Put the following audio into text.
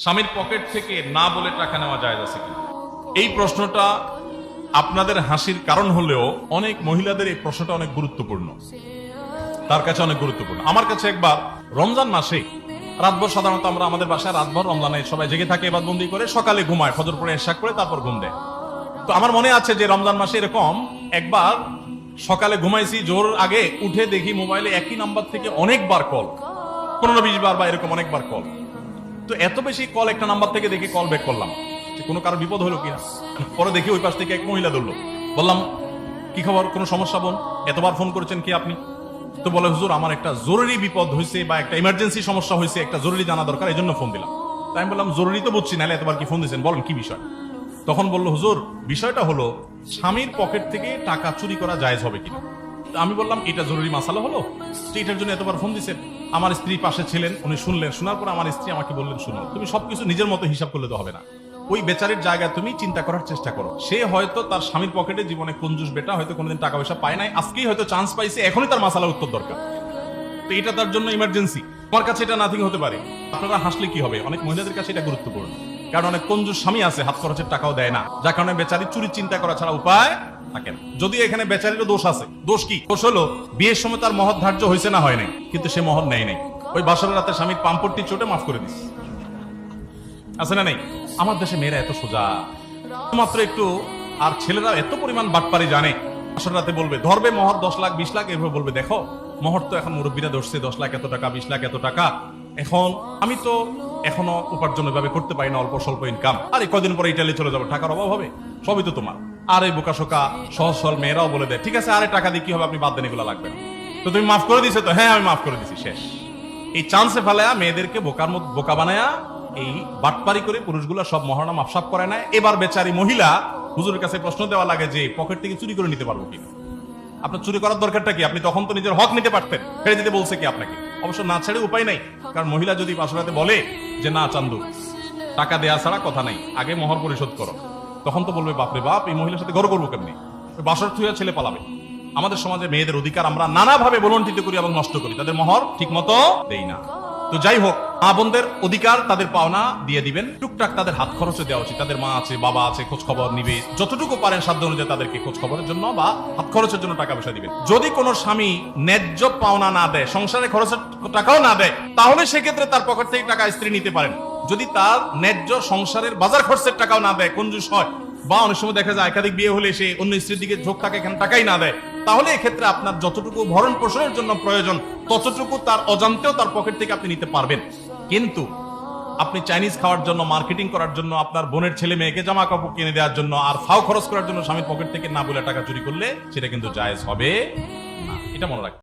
স্বামীর পকেট থেকে না বলে টাকা নেওয়া জায়েজ আছে কি? এই প্রশ্নটা আপনাদের হাসির কারণ হলেও অনেক মহিলাদের এই প্রশ্নটা অনেক গুরুত্বপূর্ণ, তার কাছে অনেক গুরুত্বপূর্ণ। আমার কাছে একবার রমজান মাসে রাতভর, সাধারণত আমরা আমাদের বাসায় রাতভর রমজানে সবাই জেগে থাকে, ইবাদতবন্দি করে, সকালে ঘুমায়, ফজর পরে ইশা করে তারপর ঘুম দেয়। তো আমার মনে আছে যে রমজান মাসে এরকম একবার সকালে ঘুমাইছি, জোর আগে উঠে দেখি মোবাইলে একই নাম্বার থেকে অনেকবার কল, 15-20 বার বা এরকম অনেকবার কল। তো এত বেশি কল একটা নাম্বার থেকে দেখে কল ব্যাক করলাম যে কোনো কারো বিপদ হলো কিনা। পরে দেখি ওই পাশ থেকে এক মহিলা ধরলো, বললাম কি খবর, কোনো সমস্যা বোন, এতবার ফোন করেছেন কি আপনি? তো বলে হুজুর আমার একটা জরুরি বিপদ হয়েছে বা একটা ইমার্জেন্সি সমস্যা হয়েছে, একটা জরুরি জানা দরকার, এই জন্য ফোন দিলাম। তাই আমি বললাম জরুরি তো বুঝছি, নাহলে এতবার কি ফোন দিয়েছেন, বলেন কি বিষয়। তখন বললো হুজুর বিষয়টা হলো স্বামীর পকেট থেকে টাকা চুরি করা জায়েজ হবে কিনা। আমি বললাম এটা জরুরি মাসালা হলো, এটার জন্য এতবার ফোন দিচ্ছেন। আমার স্ত্রী পাশে ছিলেন, উনি শুনলেন, শোনার পর আমার স্ত্রী আমাকে বললেন শুনো, তুমি সবকিছু নিজের মতো হিসাব করলে তো হবে না, ওই বেচারির জায়গায় তুমি চিন্তা করার চেষ্টা করো। সে হয়তো তার স্বামীর পকেটে জীবনে কঞ্জুস বেটা, হয়তো কোনোদিন টাকা পয়সা পায় নাই, আজকেই হয়তো চান্স পাইছে, এখনই তার মাসালার উত্তর দরকার, তো এটা তার জন্য ইমার্জেন্সি। আমার কাছে এটা নাথিং হতে পারে। আপনারা হাসলে কি হবে, অনেক মহিলাদের কাছে এটা গুরুত্বপূর্ণ, কারণ অনেক কঞ্জুস স্বামী আছে, হাত খরচের টাকাও দেয় না, যার কারণে বেচারি চুরির চিন্তা করা ছাড়া উপায় থাকে না। যদি এখানে বেচারিরও দোষ আছে, দোষ কি? দোষ হলো বিয়ের সময় তার মহর ধার্য হয়েছে না হয় নাই, কিন্তু সে মহর নেয় নাই, ওই বাসর রাতে স্বামীর পাম্পটি চোটে মাফ করে দিস, আছে না নেই? আমার দেশে মেয়েরা এত সোজা, মাত্র একটু, আর ছেলেরা এত পরিমাণ বাটপারি জানে, বাসর রাতে বলবে ধরবে মহর 10 লাখ 20 লাখ, এভাবে বলবে দেখো মহর তো এখন মুরব্বীরা ধরছে 10 লাখ এত টাকা, 20 লাখ এত টাকা, এখন আমি তো এখনো উপার্জন ভাবে করতে পারি না, অল্প স্বল্প ইনকাম, আর এই কদিন পরে ইটালি চলে যাবো, টাকার অভাব হবে, সবই তো তোমার। আর এই বোকাশোকা সহজ সরল মেয়েরাও বলে দেয় ঠিক আছে, আরে টাকা দিয়ে কি হবে, আপনি বাদ দেন, এগুলো লাগবে না। তো তুমি মাফ করে দিছো তো? হ্যাঁ আমি মাফ করে দিছি, শেষ। এই চান্সে ফেলায়া মেয়েদেরকে বোকার মতো বোকা বানায়া এই বাটপারি করে পুরুষগুলা সব মহারণা মাফসাফ করে নেয়। এবার বেচারি মহিলা হুজুরের কাছে প্রশ্ন দেওয়া লাগে যে পকেট থেকে চুরি করে নিতে পারবো কিনা। আপনার চুরি করার দরকারটা কি? আপনি তখন তো নিজের হক নিতে পারতেন, ছেড়ে দিতে বলছে কি আপনাকে? অবশ্য না ছেড়ে উপায় নাই, কারণ মহিলা যদি বাসরাতে বলে যে না চান্দু টাকা দেয়া ছাড়া কথা নাই, আগে মহর পরিশোধ করো, তখন তো বলবে বাপরে বাপ, এই মহিলার সাথে গর্ব করবো কেমনি, বাসর থুয়া ছেলে পালাবে। আমাদের সমাজে মেয়েদের অধিকার আমরা নানাভাবে বলন্টিত করি এবং নষ্ট করি, তাদের মহর ঠিক মতো দেই না। তো যাই হোক, মা বোনদের অধিকার, তাদের পাওনা দিয়ে দিবেন, টুকটাক তাদের হাত খরচে দেওয়া উচিত। তাদের মা আছে, বাবা আছে, খোঁজ খবর নিবে, যতটুকু পারেন সাধ্য অনুযায়ী তাদেরকে খোঁজ খবরের জন্য বা হাত খরচের জন্য টাকা পয়সা দিবেন। যদি কোনো স্বামী ন্যায্য পাওনা না দেয়, সংসারে খরচের টাকাও না দেয়, তাহলে সেক্ষেত্রে তার পকেট থেকে টাকা স্ত্রী নিতে পারেন। যদি তার ন্যায্য সংসারের বাজার খরচের টাকাও না দেয়, কঞ্জুস হয়, বা অনেক সময় দেখা যায় একাধিক বিয়ে হলে সে অন্য স্ত্রীর দিকে ঝোঁক থাকে, এখানে টাকাই না দেয়, তাহলে এক্ষেত্রে আপনার যতটুকু ভরণ পোষণের জন্য প্রয়োজন ততটুকু তার অজান্তেও তার পকেট থেকে আপনি নিতে পারবেন। কিন্তু আপনি চাইনিজ খাওয়ার জন্য, মার্কেটিং করার জন্য, আপনার বোনের ছেলে মেয়েকে জামা কাপড় কিনে দেওয়ার জন্য আর ফাও খরচ করার জন্য স্বামীর পকেট থেকে না বলে টাকা চুরি করলে সেটা কিন্তু জায়েজ হবে না, এটা মনে রাখবেন।